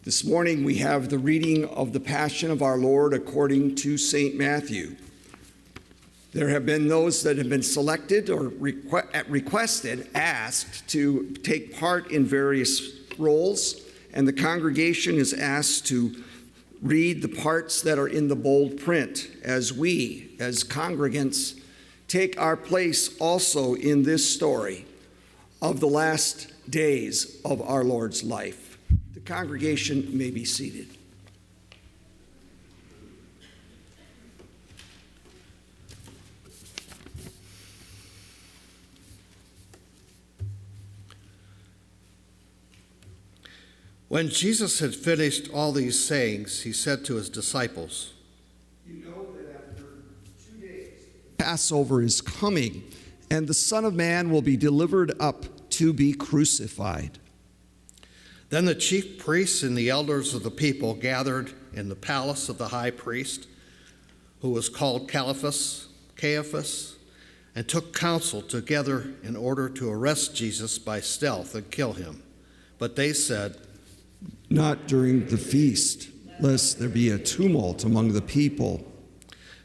This morning we have the reading of the Passion of our Lord according to St. Matthew. There have been those that have been selected or asked to take part in various roles, and the congregation is asked to read the parts that are in the bold print as we, as congregants, take our place also in this story of the last days of our Lord's life. The congregation may be seated. When Jesus had finished all these sayings, he said to his disciples, "You know that after 2 days, Passover is coming, and the Son of Man will be delivered up to be crucified." Then the chief priests and the elders of the people gathered in the palace of the high priest, who was called Caiaphas, and took counsel together in order to arrest Jesus by stealth and kill him. But they said, "Not during the feast, lest there be a tumult among the people."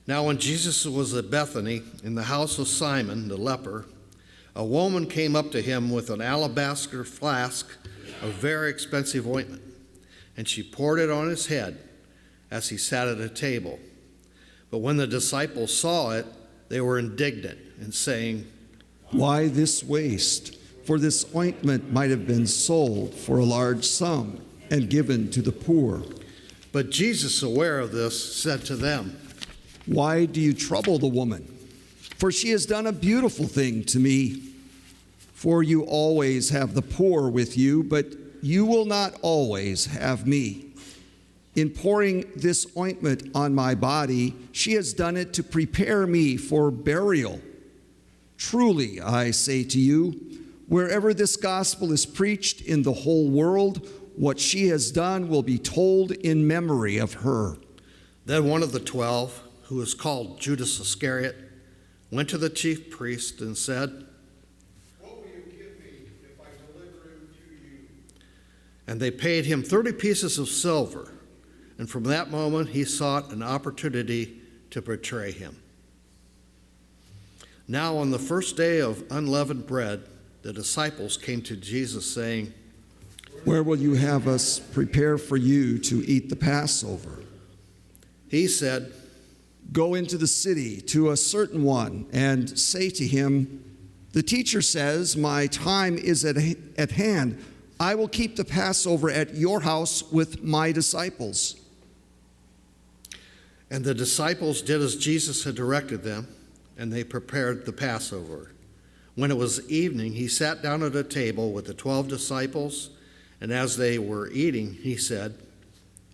Now when Jesus was at Bethany, in the house of Simon the leper, a woman came up to him with an alabaster flask of very expensive ointment, and she poured it on his head as he sat at a table. But when the disciples saw it, they were indignant, and saying, "Why this waste? For this ointment might have been sold for a large sum and given to the poor." But Jesus, aware of this, said to them, "Why do you trouble the woman? For she has done a beautiful thing to me. For you always have the poor with you, but you will not always have me. In pouring this ointment on my body, she has done it to prepare me for burial. Truly, I say to you, wherever this gospel is preached in the whole world, what she has done will be told in memory of her." Then one of the 12, who was called Judas Iscariot, went to the chief priest and said, "What will you give me if I deliver him to you?" And they paid him 30 pieces of silver, and from that moment he sought an opportunity to betray him. Now on the first day of unleavened bread, the disciples came to Jesus saying, "Where will you have us prepare for you to eat the Passover?" He said, "Go into the city to a certain one and say to him, 'The teacher says, my time is at hand. I will keep the Passover at your house with my disciples.'" And the disciples did as Jesus had directed them, and they prepared the Passover. When it was evening, he sat down at a table with the 12 disciples, and as they were eating, he said,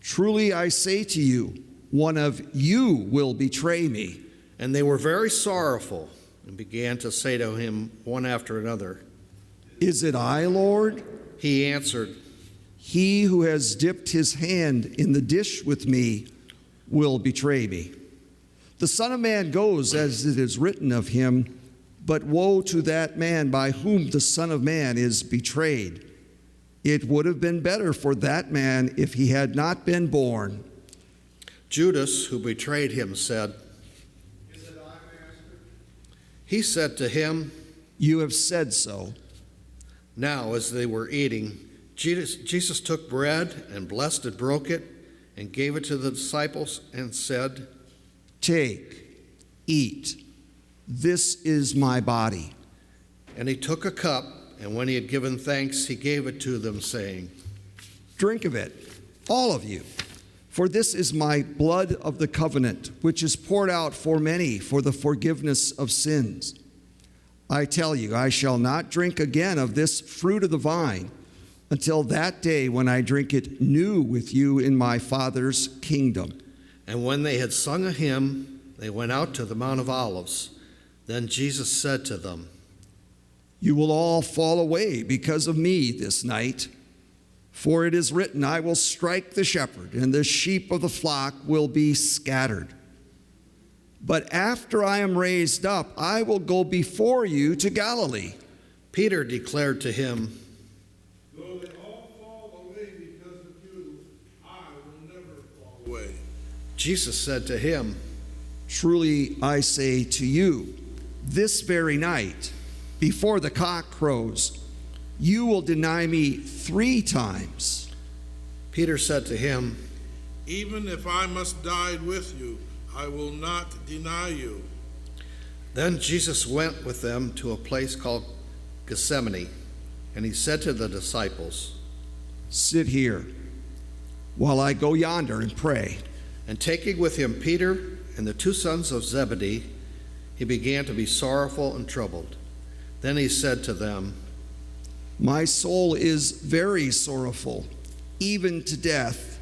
"Truly I say to you, one of you will betray me." And they were very sorrowful and began to say to him one after another, "Is it I, Lord?" He answered, "He who has dipped his hand in the dish with me will betray me. The Son of Man goes as it is written of him, but woe to that man by whom the Son of Man is betrayed. It would have been better for that man if he had not been born." Judas, who betrayed him, said, "Is it I, Master?" He said to him, "You have said so." Now as they were eating, Jesus took bread and blessed and broke it and gave it to the disciples and said, "Take, eat. This is my body." And he took a cup, and when he had given thanks, he gave it to them, saying, "Drink of it, all of you. For this is my blood of the covenant, which is poured out for many for the forgiveness of sins. I tell you, I shall not drink again of this fruit of the vine until that day when I drink it new with you in my Father's kingdom." And when they had sung a hymn, they went out to the Mount of Olives. Then Jesus said to them, "You will all fall away because of me this night. For it is written, I will strike the shepherd, and the sheep of the flock will be scattered. But after I am raised up, I will go before you to Galilee." Peter declared to him, "Though they all fall away because of you, Jesus said to him, Truly I say to you, this very night, before the cock crows, you will deny me 3 times. Peter said to him, Even if I must die with you, I will not deny you. Then Jesus went with them to a place called Gethsemane, and he said to the disciples, Sit here while I go yonder and pray. And taking with him Peter and the 2 sons of Zebedee, he began to be sorrowful and troubled. Then he said to them, My soul is very sorrowful, even to death.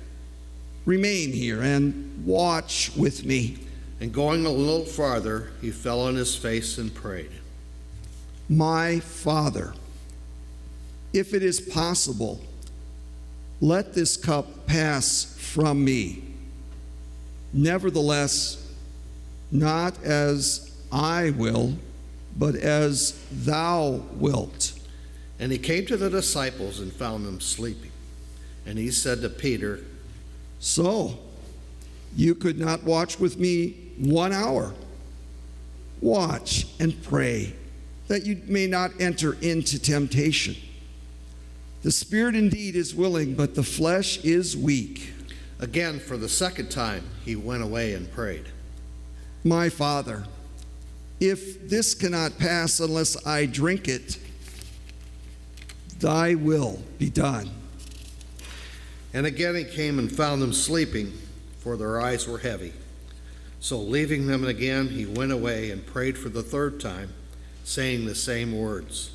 Remain here and watch with me. And going a little farther, he fell on his face and prayed. My Father, if it is possible, let this cup pass from me. Nevertheless, not as I will, but as thou wilt. And he came to the disciples and found them sleeping. And he said to Peter, So, you could not watch with me 1 hour? Watch and pray, that you may not enter into temptation. The spirit indeed is willing, but the flesh is weak. Again, for the second time, he went away and prayed. My Father, if this cannot pass unless I drink it, thy will be done. And again he came and found them sleeping, for their eyes were heavy. So leaving them again, he went away and prayed for the 3rd time, saying the same words.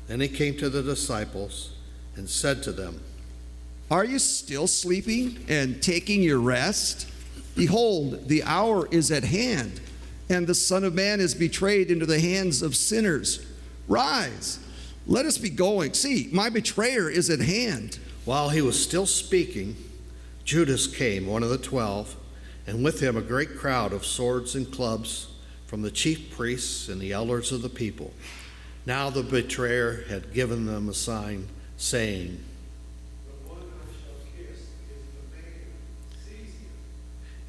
Then he came to the disciples and said to them, Are you still sleeping and taking your rest? Behold, the hour is at hand, and the Son of Man is betrayed into the hands of sinners. Rise, let us be going. See, my betrayer is at hand. While he was still speaking, Judas came, one of the 12, and with him a great crowd of swords and clubs from the chief priests and the elders of the people. Now the betrayer had given them a sign, saying, The one I shall kiss is the man. Seize him.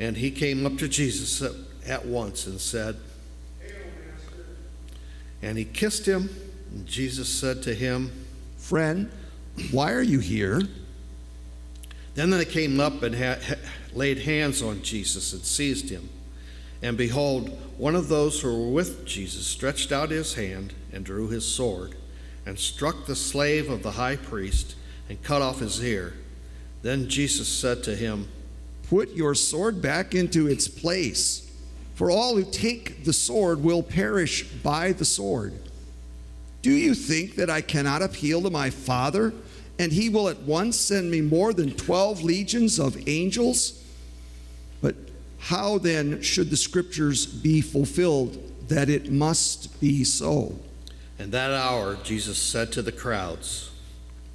and he came up to Jesus at once and said, Hail, Master. and he kissed him, and Jesus said to him, Friend, why are you here? Then they came up and laid hands on Jesus and seized him. And behold, one of those who were with Jesus stretched out his hand and drew his sword and struck the slave of the high priest and cut off his ear. Then Jesus said to him, Put your sword back into its place, for all who take the sword will perish by the sword. Do you think that I cannot appeal to my Father, and he will at once send me more than 12 legions of angels? But how then should the scriptures be fulfilled that it must be so? And that hour Jesus said to the crowds,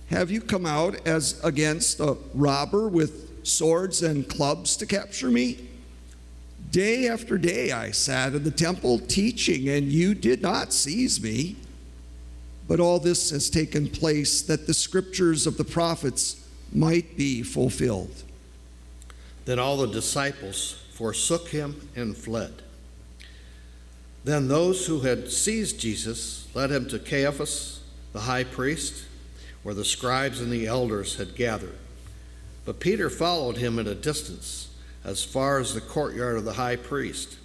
Have you come out as against a robber with swords and clubs to capture me? Day after day I sat in the temple teaching, and you did not seize me. But all this has taken place that the scriptures of the prophets might be fulfilled. Then all the disciples forsook him and fled. Then those who had seized Jesus led him to Caiaphas, the high priest, where the scribes and the elders had gathered. But Peter followed him at a distance, as far as the courtyard of the high priest.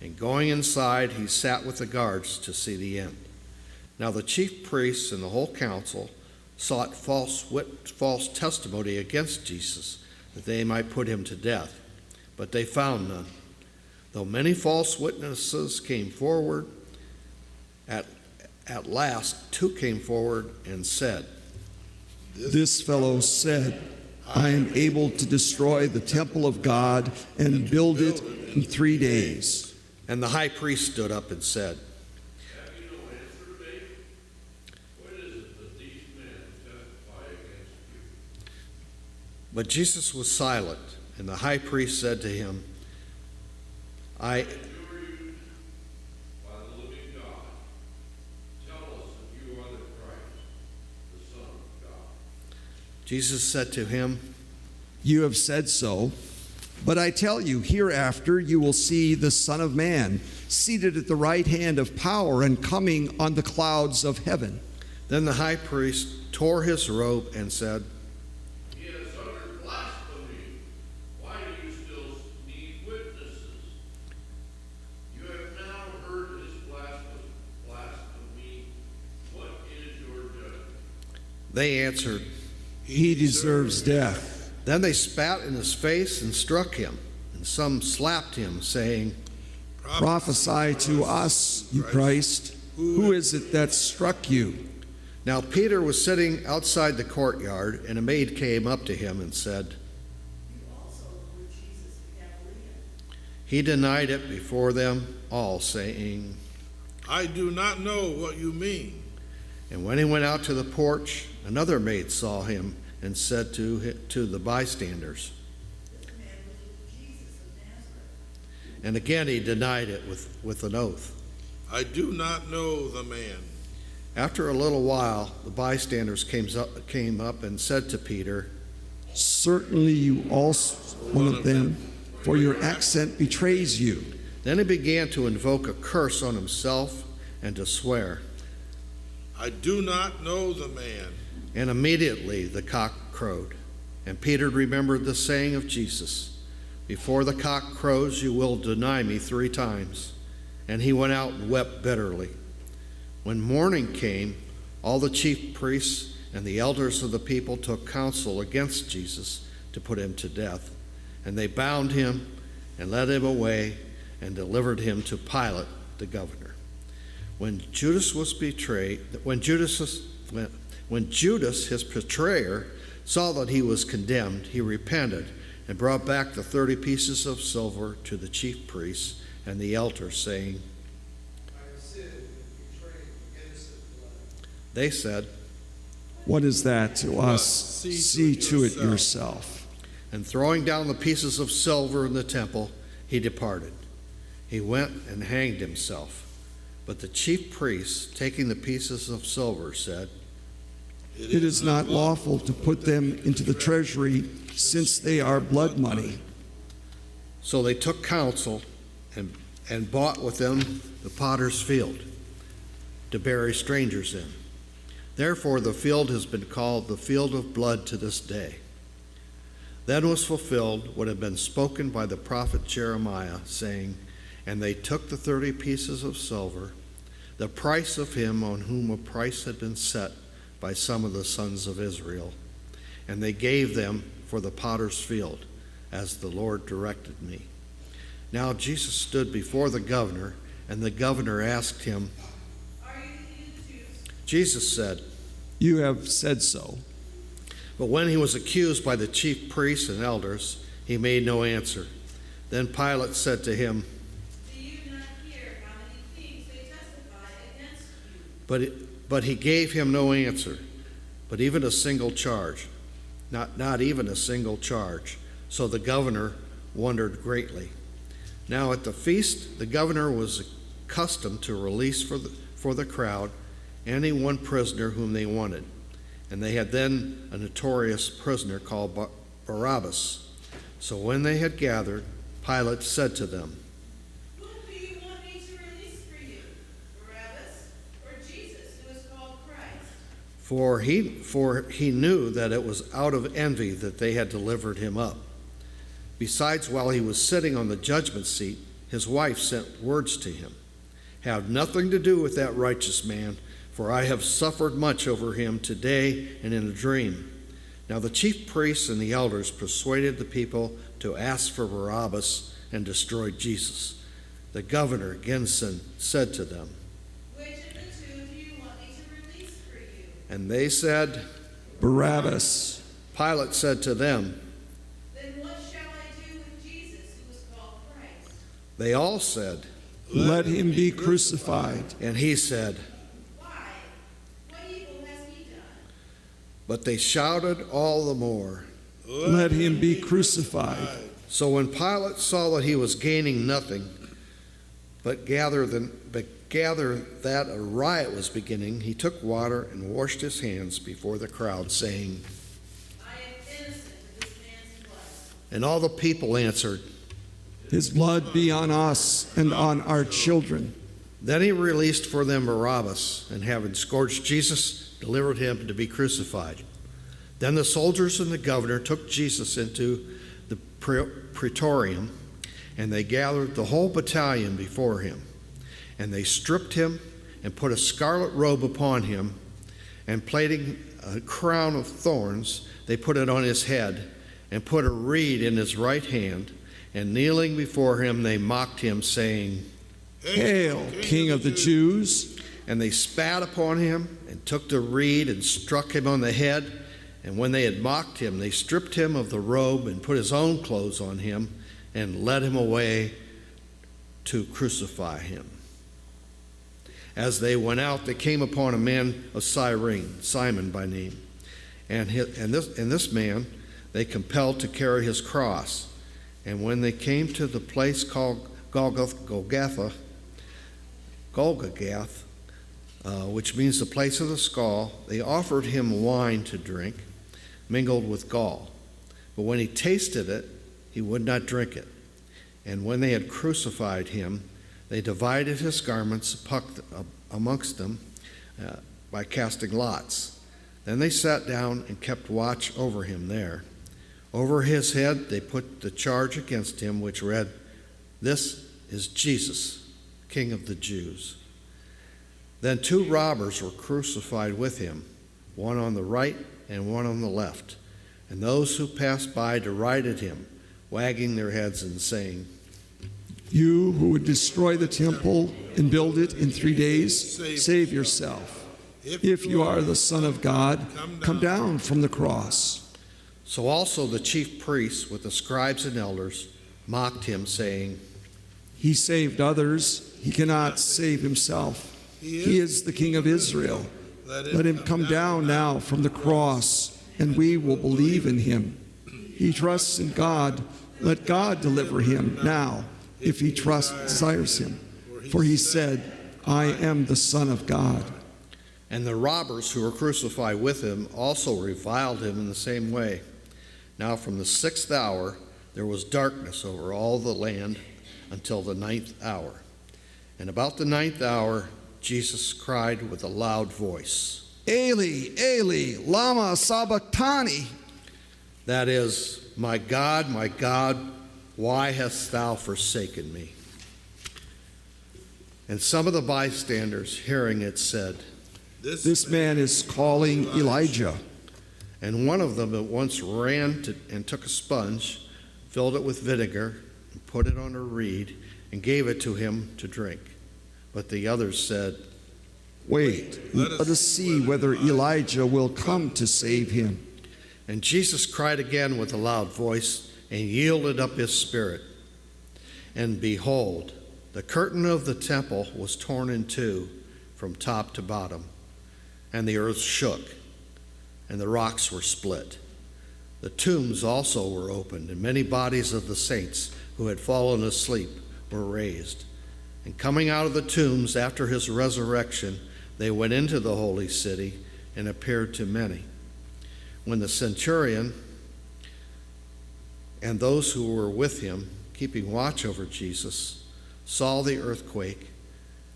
And going inside, he sat with the guards to see the end. Now the chief priests and the whole council sought false testimony against Jesus, that they might put him to death. But they found none. Though many false witnesses came forward, at last 2 came forward and said, This fellow said, I am able to destroy the temple of God and build it in 3 days. And the high priest stood up and said, Have you no answer to make? What is it that these men testify against you? But Jesus was silent, and the high priest said to him, I Adjure you by the living God. Tell us if you are the Christ, the Son of God. Jesus said to him, You have said so. But I tell you, hereafter you will see the Son of Man seated at the right hand of power and coming on the clouds of heaven." Then the high priest tore his robe and said, He has uttered blasphemy. Why do you still need witnesses? You have now heard his blasphemy. What is your judgment? They answered. He deserves death. Then they spat in his face and struck him, and some slapped him, saying, "Prophesy to us, you Christ. Who is it that struck you?" Now Peter was sitting outside the courtyard, and a maid came up to him and said, You also were Jesus the Galilean. He denied it before them all, saying, I do not know what you mean. and when he went out to the porch, another maid saw him and said to the bystanders, This man was Jesus of Nazareth. and again he denied it with an oath. I do not know the man. After a little while, the bystanders came up and said to Peter, "Certainly you also one of them, for your accent betrays you." Then he began to invoke a curse on himself and to swear. I do not know the man. And immediately the cock crowed. And Peter remembered the saying of Jesus, "Before the cock crows, you will deny me 3 times." And he went out and wept bitterly. When morning came, all the chief priests and the elders of the people took counsel against Jesus to put him to death. And they bound him and led him away and delivered him to Pilate, the governor. When Judas, his betrayer, saw that he was condemned, he repented and brought back the 30 pieces of silver to the chief priests and the elders, saying, I have sinned and betrayed innocent blood. they said, What is that to us? See to it yourself. and throwing down the pieces of silver in the temple, he departed. He went and hanged himself. But the chief priests, taking the pieces of silver, said, It is not lawful to put them into the treasury, since they are blood money. So they took counsel and bought with them the potter's field to bury strangers in. Therefore the field has been called the field of blood to this day. Then was fulfilled what had been spoken by the prophet Jeremiah, saying, and they took the 30 pieces of silver, the price of him on whom a price had been set by some of the sons of Israel, and they gave them for the potter's field, as the Lord directed me. Now Jesus stood before the governor, and the governor asked him, Are you the King of the Jews? Jesus said, You have said so. but when he was accused by the chief priests and elders, he made no answer. Then Pilate said to him, Do you not hear how many things they testify against you? but he gave him no answer, but even a single charge, not even a single charge. So the governor wondered greatly. Now at the feast, the governor was accustomed to release for the crowd any one prisoner whom they wanted. And they had then a notorious prisoner called Barabbas. So when they had gathered, Pilate said to them, Who do you want me to release for you? Barabbas or Jesus, who is called Christ? For he knew that it was out of envy that they had delivered him up. Besides, while he was sitting on the judgment seat, his wife sent words to him, Have nothing to do with that righteous man, for I have suffered much over him today and in a dream. Now the chief priests and the elders persuaded the people to ask for Barabbas and destroyed Jesus. The governor again said to them, Which of the two do you want me to release for you? and they said, Barabbas. Pilate said to them, Then what shall I do with Jesus, who is called Christ? they all said, Let him be crucified. and he said, Why? What evil has he done? but they shouted all the more. Let him be crucified. So when Pilate saw that he was gaining nothing, but gather that a riot was beginning, he took water and washed his hands before the crowd, saying, I am innocent of this man's blood. And all the people answered. His blood be on us and on our children. Then he released for them Barabbas, and having scourged Jesus, delivered him to be crucified. Then the soldiers and the governor took Jesus into the praetorium, and they gathered the whole battalion before him. And they stripped him and put a scarlet robe upon him, and plaiting a crown of thorns, they put it on his head, and put a reed in his right hand, and kneeling before him, they mocked him, saying, Hail, King of the Jews! And they spat upon him, and took the reed, and struck him on the head. And when they had mocked him, they stripped him of the robe, and put his own clothes on him, and led him away to crucify him. As they went out, they came upon a man of Cyrene, Simon by name. And this man they compelled to carry his cross. And when they came to the place called Golgotha, which means the place of the skull, they offered him wine to drink, mingled with gall. But when he tasted it, he would not drink it. And when they had crucified him, they divided his garments amongst them by casting lots. Then they sat down and kept watch over him there. Over his head they put the charge against him, which read, "This is Jesus, King of the Jews." Then 2 robbers were crucified with him, one on the right and one on the left. And those who passed by derided him, wagging their heads and saying, You who would destroy the temple and build it in 3 days, save yourself. If you are the Son of God, come down from the cross. So also the chief priests with the scribes and elders mocked him, saying, He saved others, he cannot save himself. He is the King of Israel. Let him come down now from the cross, and we will believe in him. He trusts in God. Let God deliver him now, if he desires him. For he said, I am the Son of God. And the robbers who were crucified with him also reviled him in the same way. Now from the 6th hour there was darkness over all the land until the 9th hour. And about the 9th hour Jesus cried with a loud voice, Eli, Eli, lama sabachthani. That is, my God, why hast thou forsaken me? And some of the bystanders, hearing it, said, This man is calling Elijah. And one of them at once ran and took a sponge, filled it with vinegar, and put it on a reed, and gave it to him to drink. But the others said, Wait, let us see whether Elijah will come to save him. And Jesus cried again with a loud voice, and yielded up his spirit. And behold, the curtain of the temple was torn in two from top to bottom, and the earth shook, and the rocks were split. The tombs also were opened, and many bodies of the saints who had fallen asleep were raised. And coming out of the tombs after his resurrection, they went into the holy city and appeared to many. When the centurion and those who were with him, keeping watch over Jesus, saw the earthquake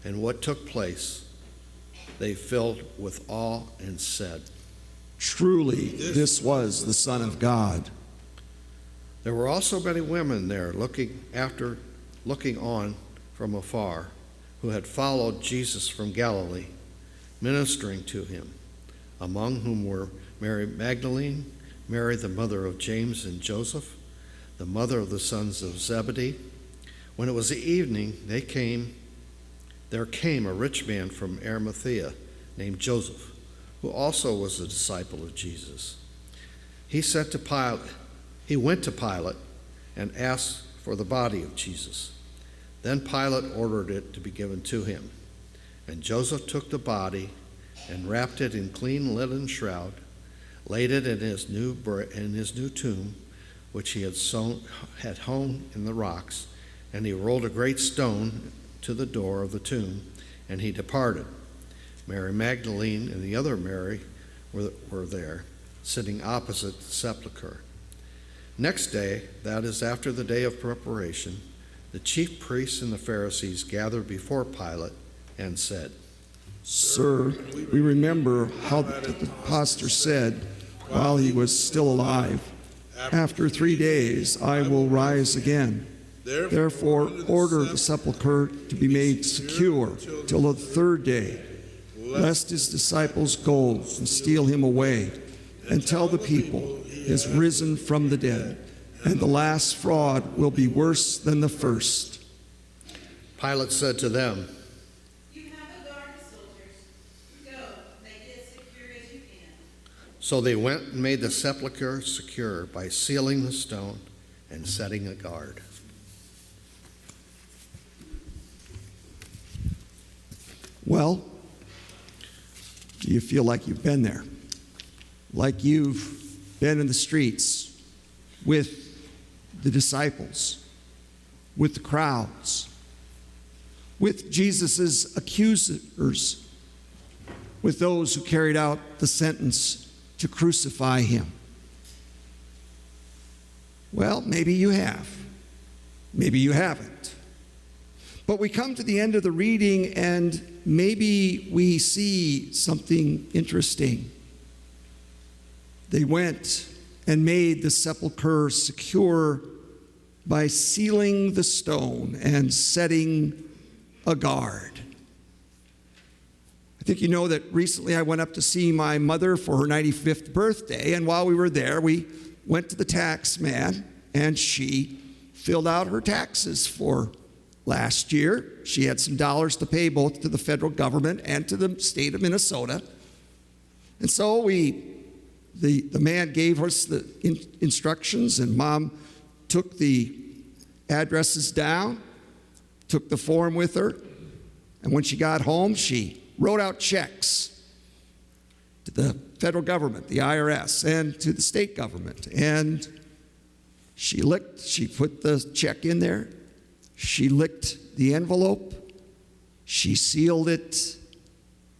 and what took place, they filled with awe and said, Truly, this was the Son of God. There were also many women there looking on from afar, who had followed Jesus from Galilee, ministering to him, among whom were Mary Magdalene, Mary the mother of James and Joseph, the mother of the sons of Zebedee. When it was the evening, there came a rich man from Arimathea named Joseph, who also was a disciple of Jesus. He went to Pilate and asked for the body of Jesus. Then Pilate ordered it to be given to him. And Joseph took the body and wrapped it in clean linen shroud, laid it in his new tomb, which he had hewn in the rocks, and he rolled a great stone to the door of the tomb, and he departed. Mary Magdalene and the other Mary were there, sitting opposite the sepulchre. Next day, that is after the day of preparation, the chief priests and the Pharisees gathered before Pilate and said, Sir, we remember how the pastor said while he was still alive, after 3 days I will rise again. Therefore, order the sepulchre to be made secure till the third day, lest his disciples go and steal him away, and tell the people, he is risen from the dead, and the last fraud will be worse than the first. Pilate said to them, You have a guard of soldiers. Go, make it as secure as you can. So they went and made the sepulchre secure by sealing the stone and setting a guard. Well, do you feel like you've been there? Like you've been in the streets with the disciples, with the crowds, with Jesus' accusers, with those who carried out the sentence to crucify him? Well, maybe you have. Maybe you haven't. But we come to the end of the reading and maybe we see something interesting. They went and made the sepulchre secure by sealing the stone and setting a guard. I think you know that recently I went up to see my mother for her 95th birthday, and while we were there, we went to the tax man, and she filled out her taxes for last year. She had some dollars to pay both to the federal government and to the state of Minnesota. And so the man gave us the instructions, and Mom took the addresses down, took the form with her, and when she got home, she wrote out checks to the federal government, the IRS, and to the state government. And she put the check in there, she licked the envelope, she sealed it,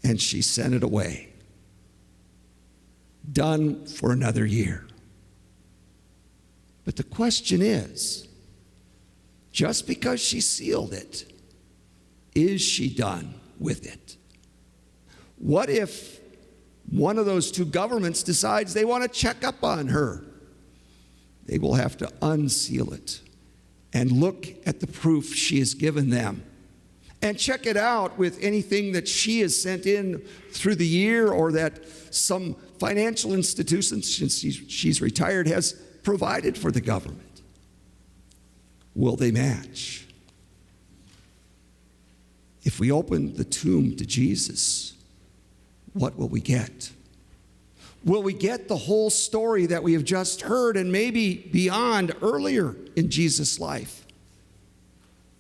and she sent it away. Done for another year. But the question is, just because she sealed it, is she done with it? What if one of those two governments decides they want to check up on her? They will have to unseal it and look at the proof she has given them and check it out with anything that she has sent in through the year or that some financial institution, since she's retired, has provided for the government. Will they match? If we open the tomb to Jesus, what will we get? Will we get the whole story that we have just heard and maybe beyond earlier in Jesus' life?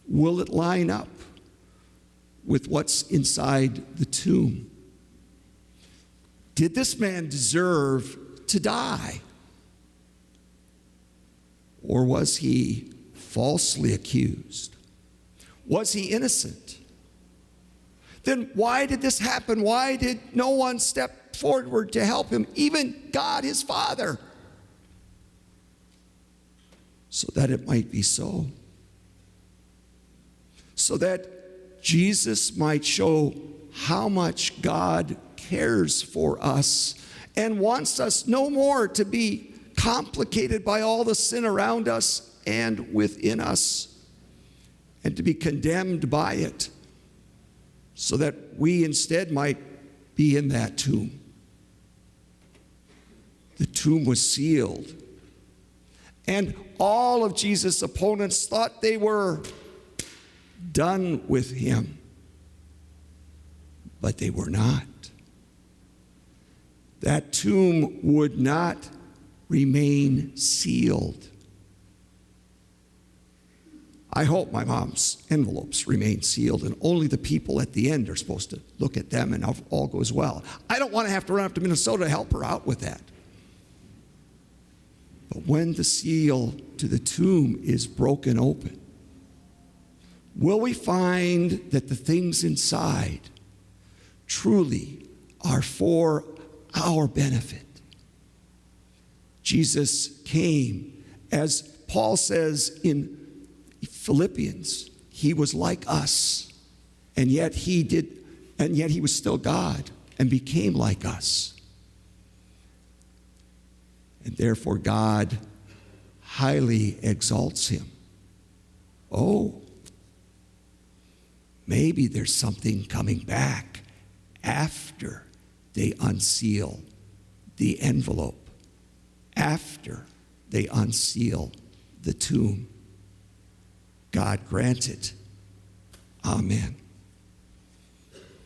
Will it line up with what's inside the tomb? Did this man deserve to die? Or was he falsely accused? Was he innocent? Then why did this happen? Why did no one step forward to help him, even God his Father? So that it might be so. So that Jesus might show how much God cares for us and wants us no more to be complicated by all the sin around us and within us, and to be condemned by it, so that we instead might be in that tomb. The tomb was sealed, and all of Jesus' opponents thought they were done with him, but they were not. That tomb would not remain sealed. I hope my mom's envelopes remain sealed and only the people at the end are supposed to look at them and all goes well. I don't want to have to run up to Minnesota to help her out with that. But when the seal to the tomb is broken open, will we find that the things inside truly are for our benefit? Jesus came As Paul says in Philippians, he was like us, and yet he was still God and became like us. And therefore God highly exalts him. Oh, maybe there's something coming back after they unseal the envelope, after they unseal the tomb. God grant it. Amen.